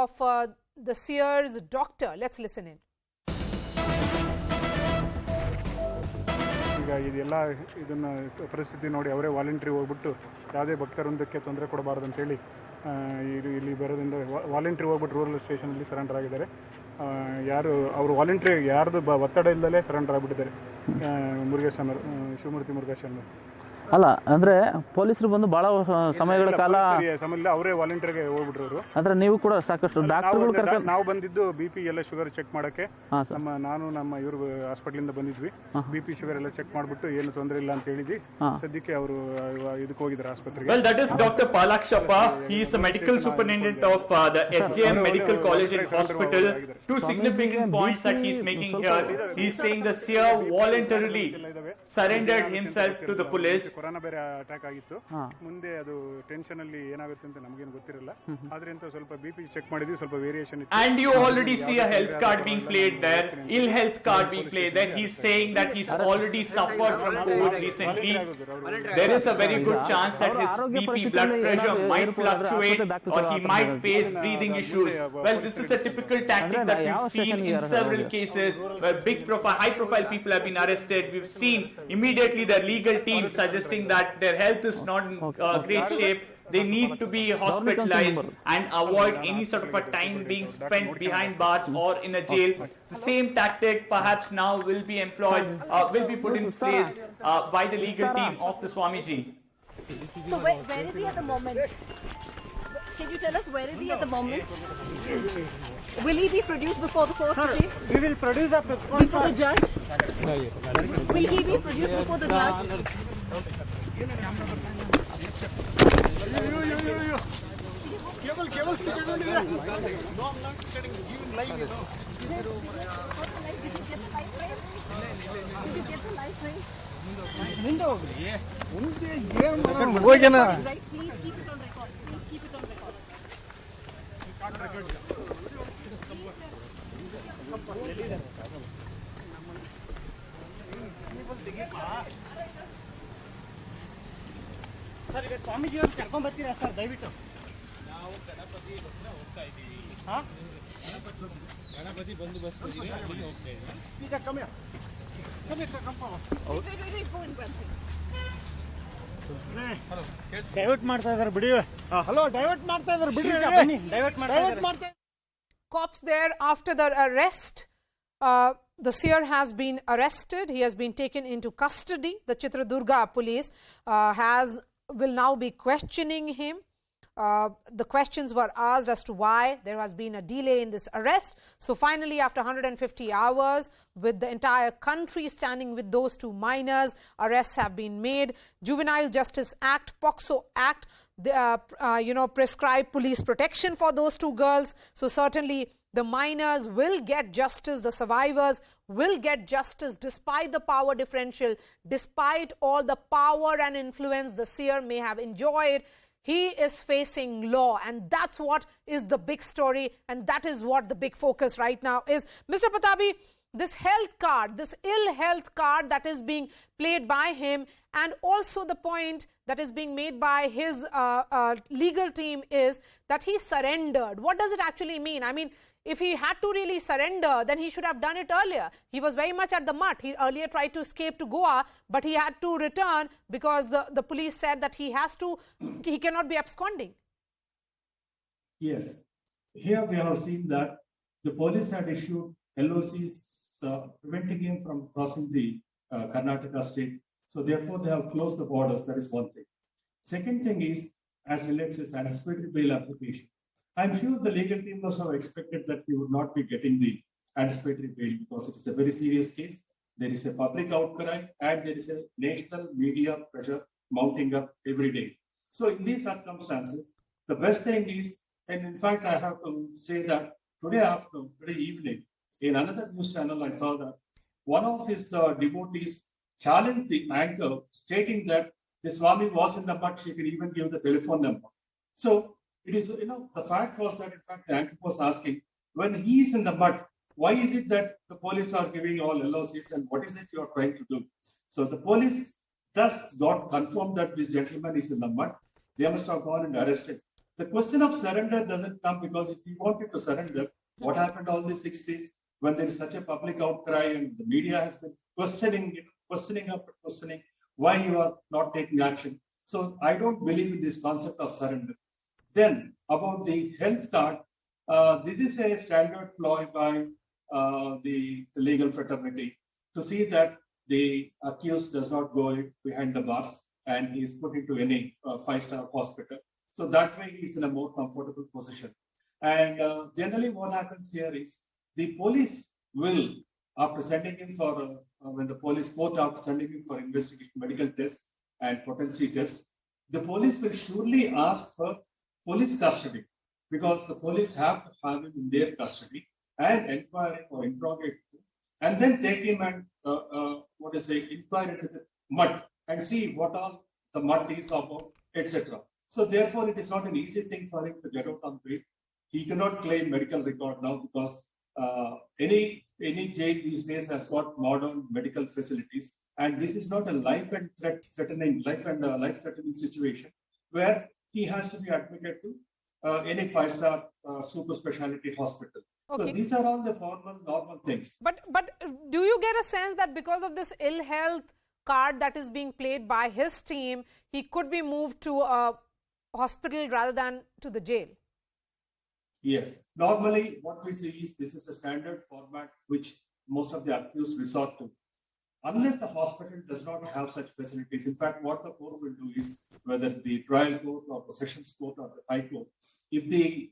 of the Seer's doctor. Let's listen in. ಈಗ ಇದೆಲ್ಲ ಇದನ್ನು ಪರಿಸ್ಥಿತಿ ನೋಡಿ ಅವರೇ ವಾಲಂಟ್ರಿ ಹೋಗ್ಬಿಟ್ಟು ಯಾವುದೇ ಭಕ್ತರೊಂದಕ್ಕೆ ತೊಂದರೆ ಕೊಡಬಾರ್ದು ಅಂತೇಳಿ ಇಲ್ಲಿ ಬರೋದ್ರಿಂದ ವಾಲಂಟ್ರಿ ಹೋಗ್ಬಿಟ್ಟು ರೂರಲ್ ಸ್ಟೇಷನಲ್ಲಿ ಸರೆಂಡರ್ ಆಗಿದ್ದಾರೆ. ಯಾರು ಅವರು ವಾಲಂಟ್ರಿ ಯಾರ್ದು ಒತ್ತಡ ಇಲ್ಲದಲೇ ಸರೆಂಡರ್ ಆಗಿಬಿಟ್ಟಿದ್ದಾರೆ. ಶಿವಮೂರ್ತಿ ಮುರುಘೇಶನ್ ಅಲ್ಲ ಅಂದ್ರೆ ಪೊಲೀಸರು ಬಂದು ಬಹಳ ಸಮಯಗಳ ಕಾಲ ಅವರೇ ವಾಲಂಟಿಯರ್ಗೆ ಹೋಗ್ಬಿಟ್ರು. ಅಂದ್ರೆ ನೀವು ಕೂಡ ಸಾಕಷ್ಟು ಡಾಕ್ಟರ್ಗಳು ನಾವು ಬಂದಿದ್ದು BP ಎಲ್ಲ ಶುಗರ್ ಚೆಕ್ ಮಾಡಕ್ಕೆ, ನಮ್ಮ ಇವ್ರ ಹಾಸ್ಪಿಟಲ್ ಬಂದಿದ್ವಿ. BP ಶುಗರ್ ಎಲ್ಲ ಚೆಕ್ ಮಾಡ್ಬಿಟ್ಟು ಏನು ತೊಂದರೆ ಇಲ್ಲ ಅಂತ ಹೇಳಿದ್ವಿ. ಸದ್ಯಕ್ಕೆ ಅವರು ಇದಕ್ಕೆ ಹೋಗಿದ್ದಾರೆ ಆಸ್ಪತ್ರೆಗೆ. Well, that is Dr. Palakshappa. He is the medical superintendent of the SJM Medical College and Hospital. Two significant points that he is making here. He is saying the Seer voluntarily surrendered himself to the police. Corona ಬೇರೆ attack ಆಗಿತ್ತು. ಮುಂದೆ ಅದು tension ಅಲ್ಲಿ ಏನಾಗುತ್ತೆ ಅಂತ ನಮಗೇನು ಗೊತ್ತಿರಲ್ಲ. ಆದ್ರಿಂದ ಸ್ವಲ್ಪ BP ಚೆಕ್ ಮಾಡಿದ್ವಿ, ಸ್ವಲ್ಪ ವೇರಿಯೇಷನ್ ಇತ್ತು. And you already see a health card being played there, ill health card being played there. He's saying that he's already suffered from COVID recently. There is a very good chance that his BP blood pressure might fluctuate or he might face breathing issues. Well, this is a typical tactic that we've seen in several cases where high profile people have been arrested. We've seen immediately the legal team suggesting that their health is not in great shape. They need to be hospitalized and avoid any sort of a time being spent behind bars or in a jail. The same tactic perhaps now will be employed, will be put in place by the legal team of the Swamiji. So where is he at the moment? Can you tell us where is he at the moment? Will he be produced before the court today? We will produce before the judge. Will he be produced before the judge? Cable ಸಿಕ್ಕಿಕೊಂಡಿದೆ. No, I'm not getting given live. Did you get the live frame? Did you get the live frame? ಮುಂದೆ ಹೋಗ್ಲಿ. ಮುಂದೆ ಏನು ಮಾಡೋಣ ಹೋಗೋಣ. Right, please keep it on record. Please keep it on record. Sir ಈಗ ಸ್ವಾಮೀಜಿ ಅವ್ರು ಕರ್ಕೊಂಡ್ ಬರ್ತೀರಾ ಸರ್ ದಯವಿಟ್ಟು? ನಾವು ಗಣಪತಿ ಹತ್ರ ಹೋಗ್ತಾ ಇದ್ದೀವಿ. ಗಣಪತಿ ಬಂದು ಬಸ್ ಹೋಗ್ತಾ ಇದ್ದೀವಿ. ಈಗ ಕಮ್ಮಿ ಡೈವರ್ಟ್ ಮಾಡ್ತಾ ಇದಾರೆ ಬಿಡಿ. ಹಲೋ ಡೈವರ್ಟ್ ಮಾಡ್ತಾ ಇದಾರೆ ಬಿಡಿ. ಡೈವರ್ಟ್ ಮಾಡ್ತಾ Cops there after the arrest. The Seer has been arrested. He has been taken into custody. The Chitradurga police will now be questioning him. The questions were asked as to why there has been a delay in this arrest. So finally, after 150 hours, with the entire country standing with those two minors, arrests have been made. Juvenile Justice Act, POCSO Act, prescribe police protection for those two girls. So certainly the minors will get justice, the survivors will get justice despite the power differential, despite all the power and influence the Seer may have enjoyed. He is facing law, and that's what is the big story, and that is what the big focus right now is. Mr. Pattabhi, this health card, this ill health card that is being played by him, and also the point that is being made by his legal team is that he surrendered. What does it actually mean? I mean, if he had to really surrender, then he should have done it earlier. He was very much at the mud. He earlier tried to escape to Goa, but he had to return because the police said that he cannot be absconding. Yes. Here we have seen that the police had issued LOCs preventing him from crossing the Karnataka state. So therefore they have closed the borders. That is one thing. Second thing is, as relates his anticipatory bail application. I'm sure the legal team must have expected that we would not be getting the anticipatory bail because it is a very serious case. There is a public outcry and there is a national media pressure mounting up every day. So in these circumstances, the best thing is, and in fact, I have to say that today evening, in another news channel, I saw that one of his devotees challenged the anchor, stating that the Swami was in the mud, she could even give the telephone number. So it is, the fact was that, in fact, the anchor was asking, when he is in the mud, why is it that the police are giving all LOCs and what is it you are trying to do? So the police thus got confirmed that this gentleman is in the mud. They must have gone and arrested. The question of surrender doesn't come because if he wanted to surrender, what happened all the 60s when there is such a public outcry and the media has been questioning after questioning why you are not taking action. So I don't believe in this concept of surrender. Then about the health card, this is a standard ploy by the legal fraternity to see that the accused does not go behind the bars and he is put into any five-star hospital. So that way he is in a more comfortable position. And generally what happens here is the police will, after sending him for, when the police court after sending him for investigation, medical tests and potency tests, the police will surely ask for police custody because the police have to have him in their custody and inquire or interrogate him and then take him and inquire into the mud and see what all the mud is about, etc. So therefore, it is not an easy thing for him to get out on bail. He cannot claim medical record now because any jail these days has got modern medical facilities, and this is not a life threatening situation where he has to be admitted to any five-star super specialty hospital. Okay. So these are all the normal things. But do you get a sense that because of this ill health card that is being played by his team, he could be moved to a hospital rather than to the jail? Yes. Normally, what we see is this is a standard format which most of the accused resort to. Unless the hospital does not have such facilities. In fact, what the court will do is, whether the trial court or the sessions court or the high court, if the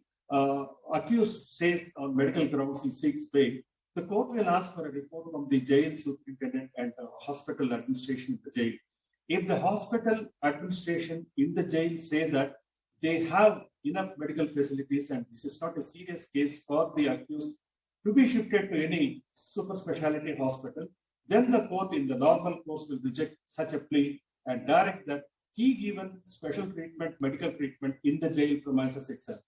accused says on medical grounds he seeks bail, the court will ask for a report from the jail superintendent and hospital administration in the jail. If the hospital administration in the jail say that they have enough medical facilities and this is not a serious case for the accused to be shifted to any super specialty hospital, then the court in the normal course will reject such a plea and direct that he given special treatment, medical treatment in the jail premises itself.